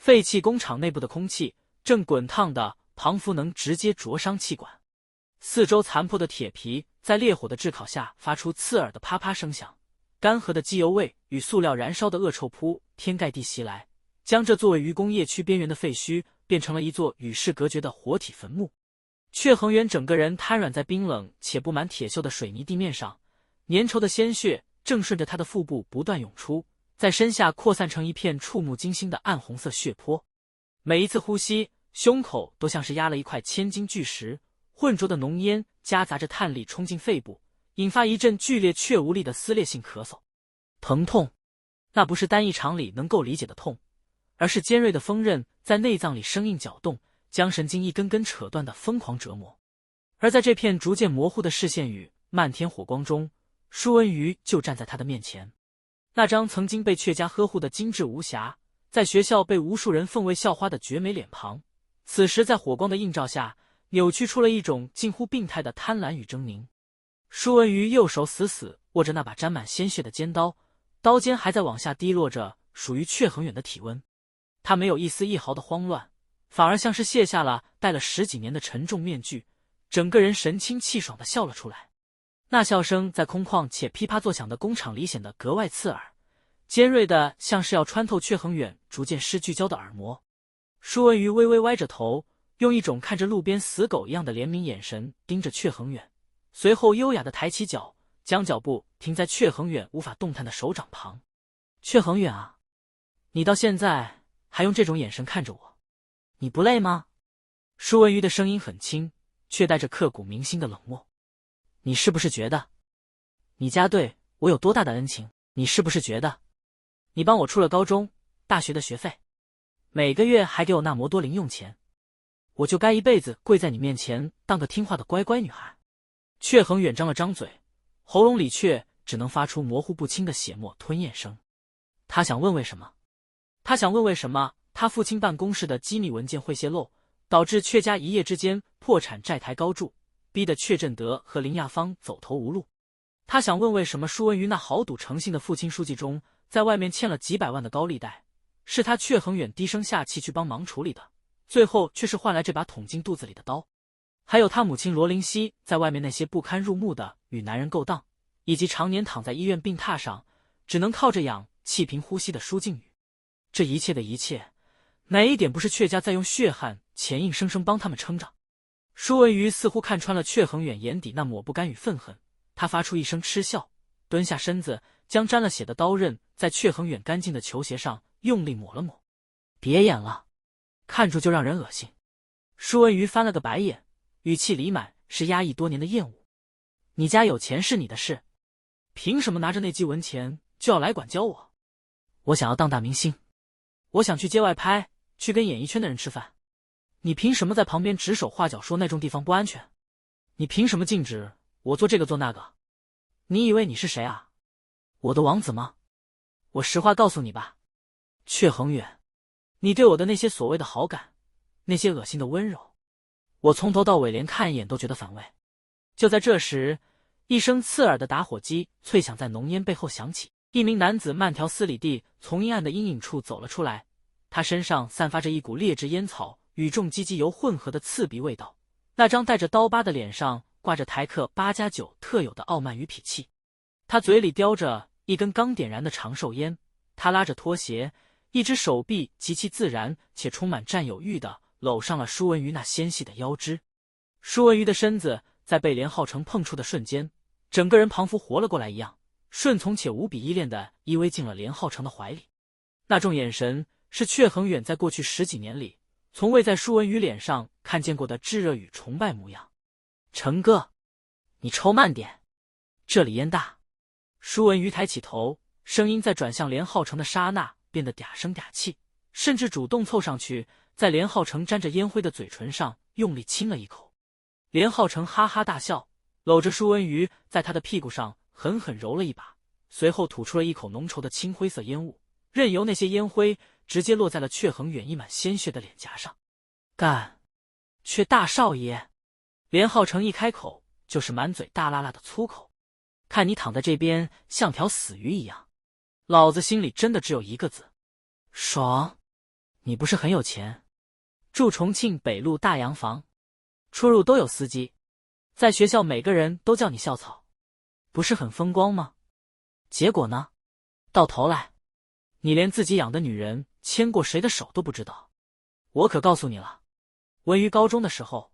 廢棄工廠內部的空氣正滾燙的，彷彿能直接灼傷氣管。四周殘破的鐵皮在烈火的炙烤下發出刺耳的啪啪聲響，乾涸的機油味與塑料燃燒的惡臭鋪天蓋地襲來，將這座位於工業區邊緣的廢墟變成了一座與世隔絕的活體墳墓。闕恆遠整個人癱軟在冰冷且布滿鐵鏽的水泥地面上，粘稠的鮮血正順着他的腹部不斷湧出，在身下擴散成一片觸目驚心的暗紅色血泊。每一次呼吸，胸口都像是壓了一塊千斤巨石，渾濁的濃煙夾雜着炭粒衝進肺部，引發一陣劇烈卻無力的撕裂性咳嗽。疼痛，那不是單一常理能夠理解的痛，而是尖銳的鋒刃在內臟裡生硬攪動，將神經一根根扯斷的瘋狂折磨。而在這片逐漸模糊的視線與漫天火光中，舒文瑜就站在他的面前。那張曾經被闕家呵護的精致無瑕，在學校被無數人奉為校花的絕美臉龐，此時在火光的映照下，扭曲出了一種近乎病態的貪婪與猙獰。舒文瑜右手死死握着那把沾滿鮮血的尖刀，刀尖還在往下滴落着屬於闕恆遠的體溫。他沒有一絲一毫的慌亂，反而像是卸下了戴了10幾年的沉重面具，整個人神清氣爽地笑了出来。那笑聲在空曠且噼啪作響的工廠裡顯得格外刺耳，尖銳的像是要穿透闕恆遠逐漸失聚焦的耳膜。舒文瑜微微歪着頭，用一種看着路邊死狗一樣的憐憫眼神盯着闕恆遠，隨後優雅地抬起腳，將腳步停在闕恆遠無法動彈的手掌旁。闕恆遠啊，你到現在還用這種眼神看着我，你不累嗎？舒文瑜的聲音很輕，卻帶着刻骨銘心的冷漠。你是不是覺得你家對我有多大的恩情？你是不是覺得你幫我出了高中、大學的學費，每個月還給我那麼多零用錢，我就該一輩子跪在你面前當個聽話的乖乖女孩？闕恆遠張了張嘴，喉嚨裡卻只能發出模糊不清的血沫吞咽聲。他想問為什麼？他想問為什麼他父親辦公室的機密文件會洩露，導致闕家一夜之間破產，債台高築，逼得闕振德和林亞芳走投無路。他想問為什麼舒文瑜那豪賭成性的父親書記中，在外面欠了幾百萬的高利貸，是他闕恆遠低聲下氣去幫忙處理的，最後卻是換來這把捅進肚子裡的刀。還有他母親羅靈溪在外面那些不堪入目的與男人勾當，以及常年躺在醫院病榻上只能靠着氧气瓶呼吸的舒靜宇。這一切的一切，哪一點不是闕家在用血汗錢硬生生幫他們撐着？舒文瑜似乎看穿了闕恆遠眼底那抹不甘與憤恨，他發出一聲嗤笑，蹲下身子，將沾了血的刀刃在闕恆遠乾淨的球鞋上用力抹了抹。別演了，看着就讓人惡心。舒文瑜翻了個白眼，語氣裡滿是壓抑多年的厭惡。你家有錢是你的事，憑什麼拿着那記文錢就要來管教我？我想要當大明星，我想去街外拍，去跟演藝圈的人吃飯，你憑什麼在旁邊指手畫腳說那種地方不安全？你憑什麼禁止我做這個做那個？你以為你是誰啊？我的王子嗎？我實話告訴你吧，闕恆遠，你對我的那些所謂的好感，那些惡心的溫柔，我從頭到尾連看一眼都覺得反胃。就在這時，一聲刺耳的打火機脆響在濃煙背後響起，一名男子慢條斯理地從陰暗的陰影處走了出來，他身上散發着一股劣質煙草與重機機油混合的刺鼻味道，那張帶着刀疤的臉上掛着台客8+9特有的傲慢與痞氣，他嘴裡叼着一根剛點燃的長壽煙，他拉着拖鞋，一只手臂極其自然且充滿占有欲地摟上了舒文瑜那纖細的腰肢。舒文瑜的身子在被連浩成碰觸的瞬間，整個人彷彿活了過來一樣，順從且無比依戀地依偎進了連浩成的懷裡。那種眼神是闕恆遠在過去10幾年裡從未在舒文瑜臉上看見過的炙熱與崇拜模樣。成哥，你抽慢點，這裡煙大。舒文瑜抬起頭，聲音在轉向連浩成的剎那變得嗲聲嗲氣，甚至主動湊上去，在連浩成沾着煙灰的嘴唇上用力親了一口。連浩成哈哈大笑，摟着舒文瑜在他的屁股上狠狠揉了一把，隨後吐出了一口濃稠的青灰色煙霧，任由那些煙灰直接落在了闕恆遠溢滿鮮血的臉頰上。幹，闕大少爺！連浩成一開口就是滿嘴大辣辣的粗口，看你躺在這邊像條死魚一樣，老子心裡真的只有一個字：爽。你不是很有錢，住重慶北路大洋房，出入都有司機，在學校每個人都叫你校草，不是很風光嗎？結果呢？到頭來，你連自己養的女人牽過誰的手都不知道。我可告訴你了，文瑜高中的時候，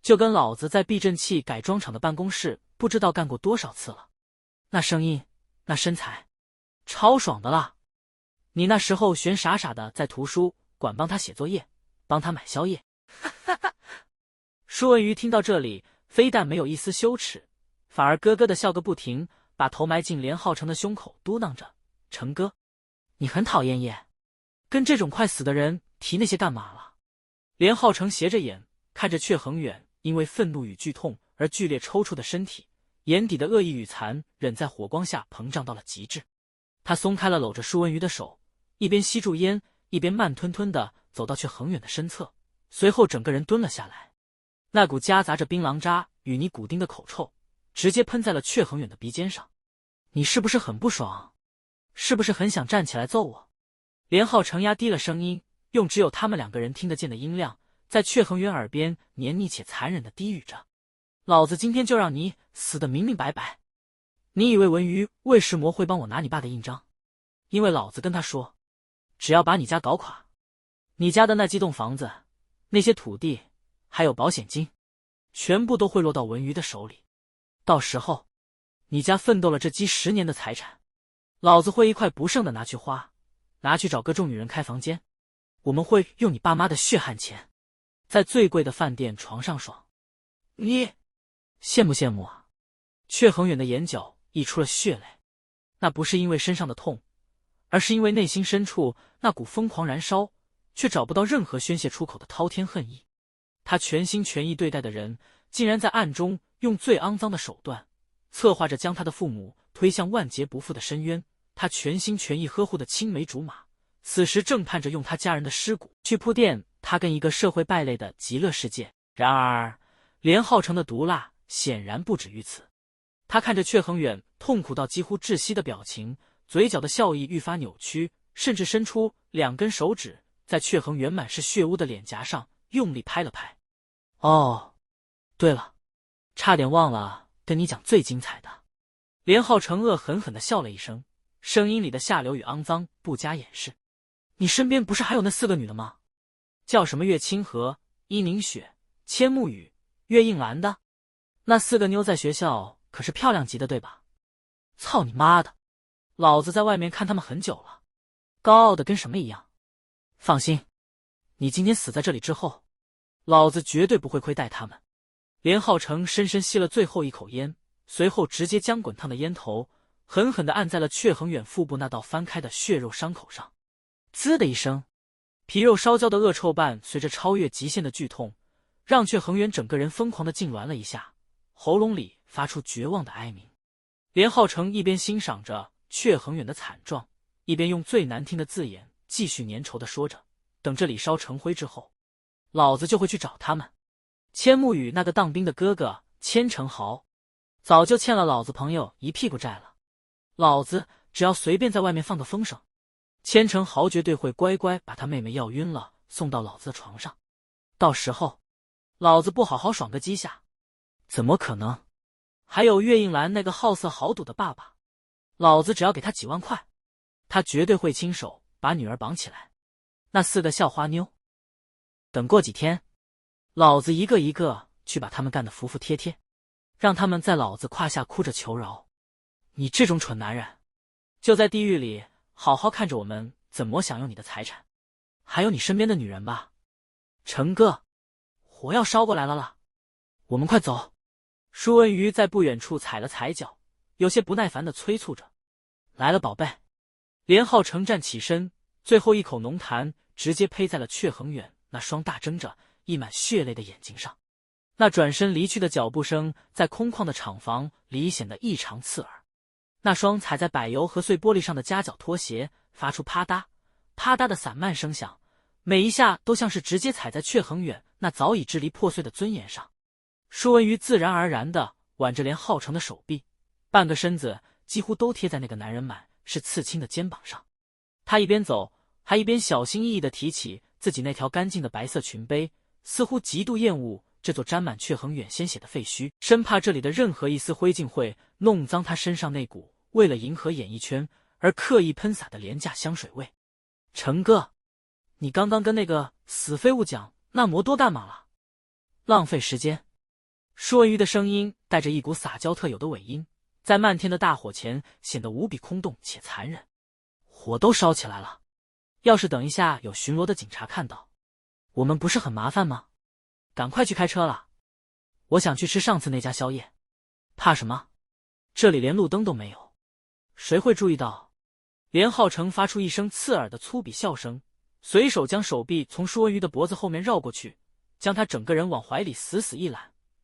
就跟老子在避震器改裝廠的辦公室不知道幹過多少次了。那聲音，那身材，超爽的啦！你那時候懸傻傻的在圖書館幫他寫作業，幫他買宵夜。哈哈！舒文瑜聽到這裡，非但沒有一絲羞恥，反而咯咯的笑個不停，把頭埋進連浩成的胸口，嘟囔着：“成哥，你很討厭耶，跟這種快死的人提那些幹嘛了？”連浩成斜着眼看着闕恆遠因為憤怒與劇痛而劇烈抽搐的身體，眼底的惡意與殘忍在火光下膨脹到了極致。他鬆開了摟着舒文瑜的手，一邊吸住煙，一邊慢吞吞地走到闕恆遠的身側，隨後整個人蹲了下來。那股夾雜着檳榔渣與尼古丁的口臭直接噴在了闕恆遠的鼻尖上。你是不是很不爽？是不是很想站起來揍我？连浩成压低了聲音，用只有他們两個人听得見的音量，在闕恆遠耳邊黏膩且殘忍地低語着：“老子今天就讓你死得明明白白！你以為文瑜魏世模會幫我拿你爸的印章？因為老子跟他說，只要把你家搞垮，你家的那幾棟房子、那些土地還有保險金，全部都會落到文瑜的手裡。到時候，你家奮鬥了這幾10年的財產，老子會一塊不剩的拿去花，拿去找各種女人開房間。我們會用你爸媽的血汗錢，在最貴的飯店床上爽。你羨慕羨慕啊？”闕恆遠的眼角溢出了血淚，那不是因為身上的痛，而是因為內心深處那股瘋狂燃燒卻找不到任何宣洩出口的滔天恨意。他全心全意對待的人，竟然在暗中用最骯髒的手段策劃着將他的父母推向萬劫不復的深淵。他全心全意呵護的青梅竹馬，此時正盼着用他家人的屍骨去鋪墊他跟一個社會敗類的極樂世界。然而連浩成的毒辣顯然不止於此。他看着闕恆遠痛苦到幾乎窒息的表情，嘴角的笑意愈發扭曲，甚至伸出2根手指在闕恆遠滿是血污的臉頰上用力拍了拍。哦，對了，差點忘了跟你講最精彩的。連浩成惡狠狠地笑了一聲，聲音裡的下流與骯髒不加掩飾。你身邊不是還有那4個女的嗎？叫什麼岳清河、伊寧雪、千木雨、岳映蘭的？那4個妞在學校可是漂亮极的，對吧？操你媽的！老子在外面看他們很久了，高傲的跟什麼一樣。放心，你今天死在這裡之後，老子絕對不會虧待他們。連浩成深深吸了最後一口煙，隨後直接將滾燙的煙頭狠狠地按在了闕恆遠腹部那道翻開的血肉傷口上。滋的一聲，皮肉燒焦的惡臭伴隨着超越極限的劇痛，讓闕恆遠整個人瘋狂地痙攣了一下，喉嚨裡發出絕望的哀鳴。連浩成一邊欣賞着闕恆遠的慘狀，一邊用最難聽的字眼繼續粘稠地說着：“等這裡燒成灰之後，老子就會去找他們。千木雨那個當兵的哥哥千成豪，早就欠了老子朋友一屁股債了。老子只要隨便在外面放個風聲，千成豪絕對會乖乖把他妹妹藥暈了送到老子的床上。到時候，老子不好好爽個幾下，怎麼可能？還有岳映蘭那個好色好賭的爸爸，老子只要給他幾萬塊，他絕對會親手把女兒綁起來。那4個校花妞，等過幾天，老子一個一個去把他們幹得服服帖帖，讓他們在老子胯下哭着求饒。你這種蠢男人，就在地獄裡好好看着我們怎麼享用你的財產，還有你身邊的女人吧。成哥，火要燒過來了啦，我們快走。舒文瑜在不遠處踩了踩腳，有些不耐煩地催促着：“來了，寶貝。”連浩成站起身，最後一口濃痰直接呸在了闕恆遠那雙大睜着溢滿血淚的眼睛上。那轉身離去的腳步聲在空曠的廠房裡顯得異常刺耳。那雙踩在柏油和碎玻璃上的夾腳拖鞋發出啪嗒啪嗒的散漫聲響，每一下都像是直接踩在闕恆遠那早已支離破碎的尊嚴上。舒文瑜自然而然地挽着连浩成的手臂，半個身子幾乎都貼在那個男人滿是刺青的肩膀上。他一邊走，還一邊小心翼翼地提起自己那條乾淨的白色裙杯，似乎極度厭惡這座沾滿闕恆遠鮮血的廢墟，生怕這裡的任何一絲灰燼會弄髒他身上那股為了迎合演藝圈而刻意噴灑的廉價香水味。成哥，你剛剛跟那個死廢物講那麼多幹嘛了？浪費時間。舒文瑜的聲音帶着一股撒嬌特有的尾音，在漫天的大火前顯得無比空洞且殘忍。火都燒起來了，要是等一下有巡邏的警察看到，我們不是很麻煩嗎？趕快去開車了，我想去吃上次那家宵夜。怕什麼？這裡連路燈都沒有，誰會注意到？連浩成發出一聲刺耳的粗鄙笑聲，隨手將手臂從舒文瑜的脖子後面繞過去，將他整個人往懷裡死死一攬，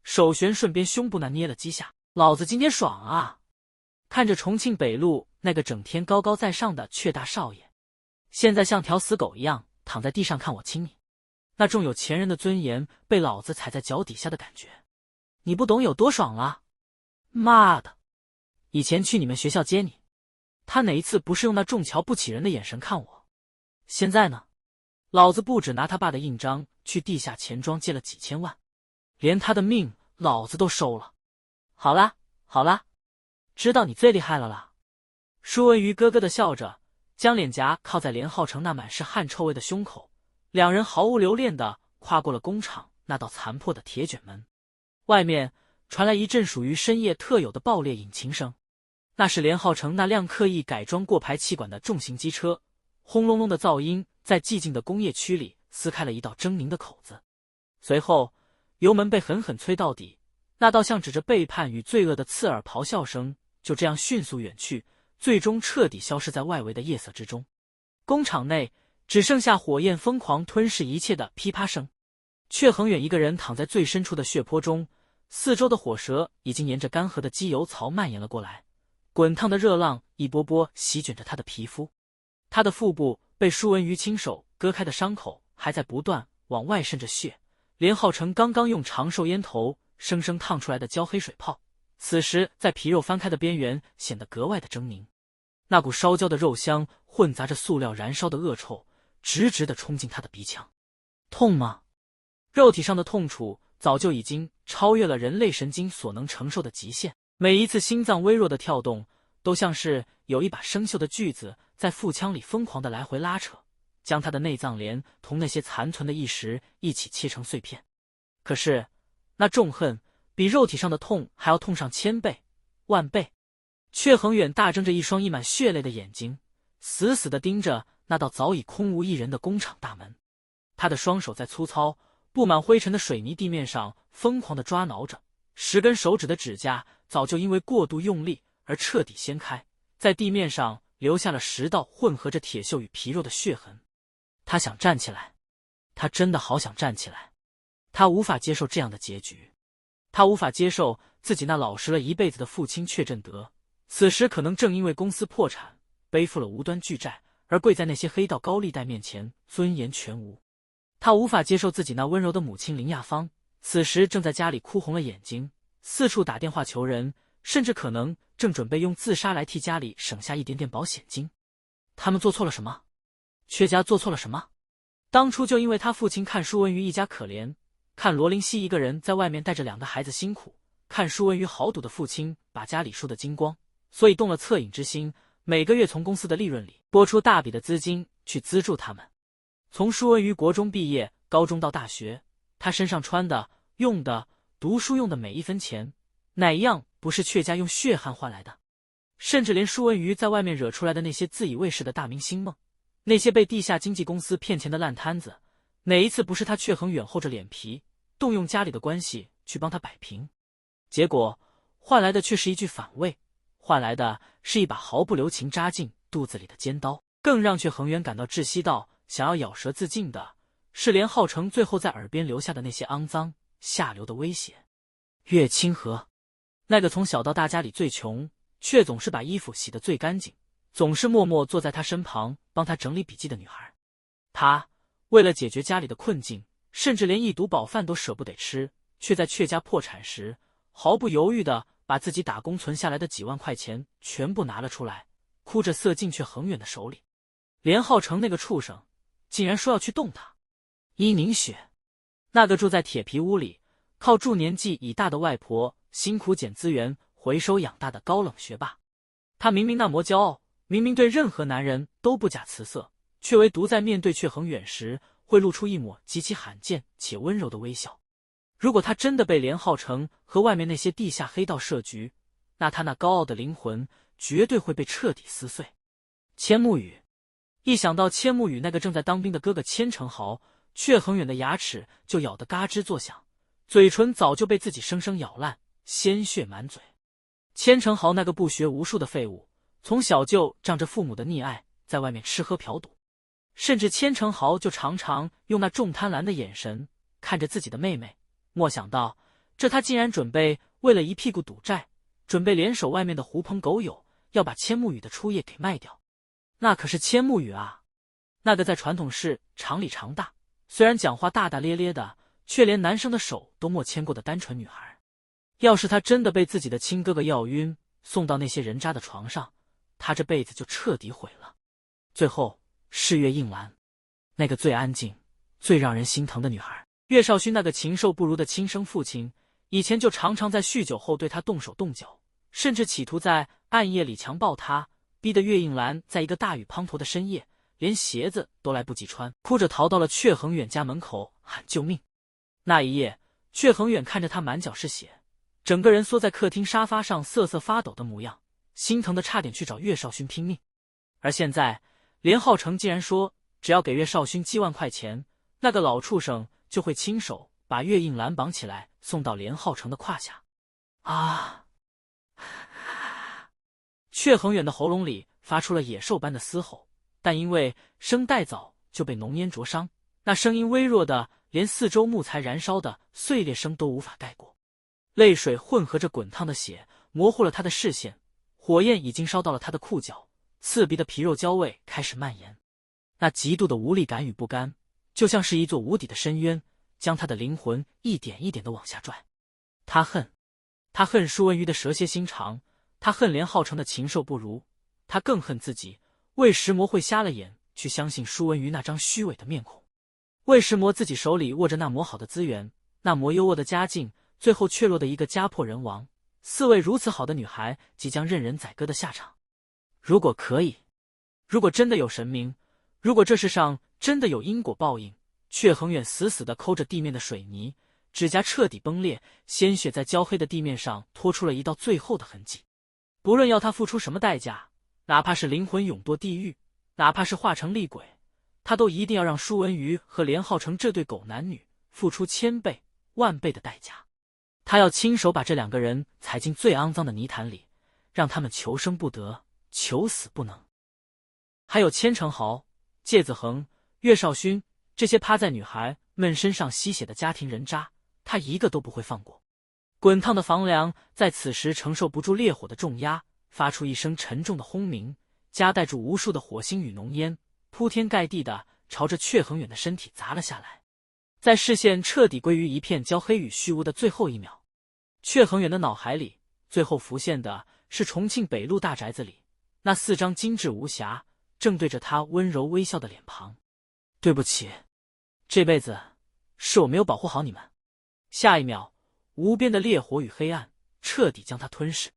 手旋順邊胸部那捏了幾下。老子今天爽啊！看着重慶北路那個整天高高在上的闕大少爺，現在像条死狗一樣躺在地上看我親你，那種有錢人的尊嚴被老子踩在腳底下的感覺，你不懂有多爽了？媽的！以前去你們學校接你，他哪一次不是用那重瞧不起人的眼神看我？現在呢？老子不止拿他爸的印章去地下錢莊借了幾千萬，連他的命老子都收了。好啦好啦，知道你最厲害了啦。舒文瑜咯咯地笑着，將臉頰靠在連浩成那滿是汗臭味的胸口，兩人毫无留戀地跨過了工廠那道殘破的鐵捲門。外面傳來一陣屬於深夜特有的爆裂引擎聲，那是連浩成那輛刻意改裝過排氣管的重型機車，轟隆隆的噪音在寂靜的工業區裡撕開了一道猙獰的口子。隨後油門被狠狠催到底，那道像指着背叛與罪惡的刺耳咆哮聲就這樣迅速遠去，最終徹底消失在外圍的夜色之中。工廠內只剩下火焰瘋狂吞噬一切的噼啪聲。闕恆遠一個人躺在最深處的血泊中，四周的火舌已經沿着乾涸的機油槽蔓延了過來，滾燙的熱浪一波波席捲着他的皮膚。他的腹部被舒文瑜親手割開的傷口還在不斷往外滲着血，連浩成剛剛用長壽煙頭生生燙出來的焦黑水泡，此時在皮肉翻開的邊緣顯得格外的猙獰。那股燒焦的肉香混雜着塑料燃燒的惡臭，直直地衝進他的鼻腔。痛嗎？肉體上的痛楚早就已經超越了人類神經所能承受的極限，每一次心臟微弱的跳動都像是有一把生锈的锯子在腹腔裡瘋狂地來回拉扯，將他的內臟連同那些殘存的意識一起切成碎片。可是那重恨比肉體上的痛還要痛上千倍萬倍。闕恆遠大睜着一雙溢滿血淚的眼睛，死死地盯着那道早已空無一人的工廠大門。他的雙手在粗糙布滿灰塵的水泥地面上瘋狂地抓撓着，10根手指的指甲早就因為過度用力而徹底掀開，在地面上留下了10道混合着鐵鏽與皮肉的血痕。他想站起來，他真的好想站起來。他無法接受這樣的結局，他無法接受自己那老實了一輩子的父親闕振德，此時可能正因為公司破產，背負了無端巨債，而跪在那些黑道高利貸面前，尊嚴全無。他無法接受自己那溫柔的母親林亞芳，此時正在家裡哭紅了眼睛，四處打電話求人，甚至可能正準備用自殺來替家裡省下一點點保險金。他們做錯了什麼？闕家做錯了什麼？當初就因為他父親看舒文瑜一家可憐，看羅林熙一個人在外面帶着2個孩子辛苦，看舒文瑜豪賭的父親把家裡輸得精光，所以動了惻隱之心，每個月從公司的利潤裡撥出大筆的資金去資助他們。從舒文瑜國中畢業，高中到大學，他身上穿的、用的、讀書用的每一分錢，哪一樣不是闕家用血汗換來的？甚至連舒文瑜在外面惹出來的那些自以為是的大明星夢，那些被地下經紀公司騙錢的爛攤子，哪一次不是他闕恆遠厚着臉皮動用家裡的關係去幫他擺平？結果換來的卻是一句反胃，換來的是一把毫不留情扎進肚子裡的尖刀。更讓闕恆遠感到窒息到想要咬舌自盡的是連浩成最後在耳邊留下的那些骯髒下流的威脅。岳清河，那個從小到大家裡最窮，卻總是把衣服洗得最乾淨，總是默默坐在他身旁幫他整理筆記的女孩。他為了解決家裡的困境，甚至連一毒飽飯都捨不得吃，卻在闕家破產時毫不猶豫地把自己打工存下來的幾萬塊錢全部拿了出來，哭着塞進闕恆遠的手裡。連浩成那個畜生竟然說要去動他，伊寧雪，那個住在鐵皮屋裡，靠住年紀已大的外婆辛苦撿資源回收養大的高冷學霸。他明明那麼驕傲，明明對任何男人都不假辭色，卻唯獨在面對闕恆遠時會露出一抹極其罕見且溫柔的微笑。如果他真的被連浩成和外面那些地下黑道設局，那他那高傲的靈魂絕對會被徹底撕碎。千木羽，一想到千木羽那個正在當兵的哥哥千成豪，闕恆遠的牙齒就咬得嘎吱作響，嘴唇早就被自己生生咬爛，鮮血滿嘴。千成豪那個不學無術的廢物，從小就仗着父母的溺愛在外面吃喝嫖賭，甚至千成豪就常常用那重貪婪的眼神看着自己的妹妹，沒想到這他竟然準備為了一屁股賭債，準備聯手外面的狐朋狗友，要把千木羽的初夜給賣掉。那可是千木羽啊，那個在傳統市場裡長大，雖然講話大大咧咧的，卻連男生的手都沒牽過的單純女孩。要是他真的被自己的親哥哥藥暈，送到那些人渣的床上，他這輩子就徹底毀了。最後是月映蘭，那個最安靜、最讓人心疼的女孩。岳少勳那個禽獸不如的親生父親，以前就常常在酗酒後對他動手動腳，甚至企圖在暗夜裡強暴他，逼得月映蘭在一個大雨滂沱的深夜，連鞋子都來不及穿，哭着逃到了闕恆遠家門口喊救命。那一夜，闕恆遠看着他滿腳是血，整個人縮在客廳沙發上瑟瑟發抖的模樣，心疼的差點去找岳少勳拼命。而現在連浩成竟然說，只要給岳少勳幾萬塊錢，那個老畜生就會親手把月映蘭綁起來送到連浩成的胯下。啊！闕恆遠的喉嚨裡發出了野獸般的嘶吼，但因為聲帶早就被濃煙灼傷，那聲音微弱的連四周木材燃燒的碎裂聲都無法蓋過。淚水混合着滾燙的血，模糊了他的視線，火焰已經燒到了他的褲腳，刺鼻的皮肉焦味開始蔓延。那極度的無力感與不甘，就像是一座無底的深淵，將他的靈魂一點一點地往下拽。他恨舒文瑜的蛇蠍心腸，他恨連浩成的禽獸不如，他更恨自己為石魔會瞎了眼去相信舒文瑜那張虛偽的面孔，為石魔自己手裡握着那麼好的資源，那麼優渥的家境，最後卻落得一個家破人亡，四位如此好的女孩即將任人宰割的下場。如果可以，如果真的有神明，如果這世上真的有因果報應，闕恆遠死死地摳着地面的水泥，指甲徹底崩裂，鮮血在焦黑的地面上拖出了一道最後的痕跡。不論要他付出什麼代價，哪怕是靈魂永墮地獄，哪怕是化成厲鬼，他都一定要讓舒文瑜和連浩成這對狗男女付出千倍萬倍的代價。他要親手把這兩個人踩進最骯髒的泥潭裡，讓他們求生不得，求死不能。還有千成豪、芥子恆、岳少勳這些趴在女孩們身上吸血的家庭人渣，他一個都不會放過。滾燙的房梁在此時承受不住烈火的重壓，發出一聲沉重的轟鳴，夾帶住無數的火星與濃煙，鋪天蓋地的朝着闕恆遠的身體砸了下來。在視線徹底歸於一片焦黑與虛無的最後一秒，闕恆遠的腦海裡最後浮現的是重慶北路大宅子裡那4張精致無瑕正對着他溫柔微笑的臉龐。對不起，這輩子是我沒有保護好你們。下一秒，無邊的烈火與黑暗徹底將他吞噬。